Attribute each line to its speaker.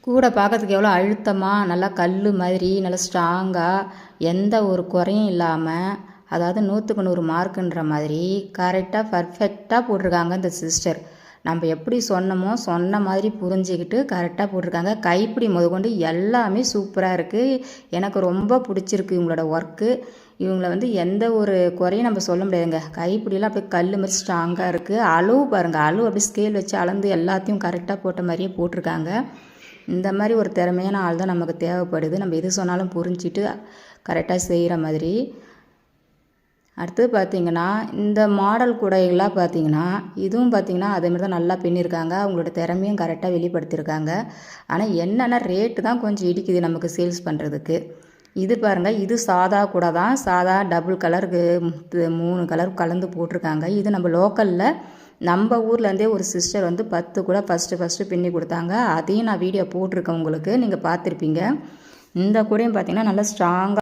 Speaker 1: கூடை பார்க்கறதுக்கு எவ்வளோ அழுத்தமாக நல்லா கல் மாதிரி நல்லா ஸ்ட்ராங்காக எந்த ஒரு குறையும் இல்லாமல், அதாவது 100க்கு 100 மார்க்குன்ற மாதிரி கரெக்டாக பர்ஃபெக்டாக போட்டிருக்காங்க இந்த சிஸ்டர். நம்ம எப்படி சொன்னமோ சொன்ன மாதிரி புரிஞ்சுக்கிட்டு கரெக்டாக போட்டிருக்காங்க. கைப்பிடி முதற்கொண்டு எல்லாமே சூப்பராக இருக்குது. எனக்கு ரொம்ப பிடிச்சிருக்கு இவங்களோட ஒர்க்கு. இவங்கள வந்து எந்த ஒரு குறையும் நம்ம சொல்ல முடியாதுங்க. கைப்பிடியெல்லாம் அப்படியே கல் மாதிரி ஸ்ட்ராங்காக இருக்குது. அளவு பாருங்கள், அளவு அப்படியே ஸ்கேல் வச்சு அளந்து எல்லாத்தையும் கரெக்டாக போட்ட மாதிரியே போட்டிருக்காங்க. இந்த மாதிரி ஒரு திறமையான ஆள் தான் நமக்கு தேவைப்படுது. நம்ம எது சொன்னாலும் புரிஞ்சிட்டு கரெக்டாக செய்கிற மாதிரி. அடுத்து பார்த்திங்கன்னா இந்த மாடல் கூடைகளாக பார்த்திங்கன்னா இதுவும் பார்த்திங்கன்னா அதேமாதிரி தான் நல்லா பின்னிருக்காங்க. அவங்களோட திறமையும் கரெக்டாக வெளிப்படுத்தியிருக்காங்க. ஆனால் என்னென்னா ரேட்டு தான் கொஞ்சம் இடிக்குது நமக்கு சேல்ஸ் பண்ணுறதுக்கு. இது பாருங்கள், இது சாதா கூட தான். சாதா டபுள் கலருக்கு 3 கலர் கலந்து போட்டிருக்காங்க. இது நம்ம லோக்கலில் நம்ம ஊர்லேருந்தே ஒரு சிஸ்டர் வந்து 10 கூட ஃபஸ்ட்டு பின்னி கொடுத்தாங்க. அதையும் நான் வீடியோ போட்டிருக்கேன் உங்களுக்கு, நீங்கள் பார்த்துருப்பீங்க. இந்த கூடையும் பார்த்திங்கன்னா நல்லா ஸ்ட்ராங்காக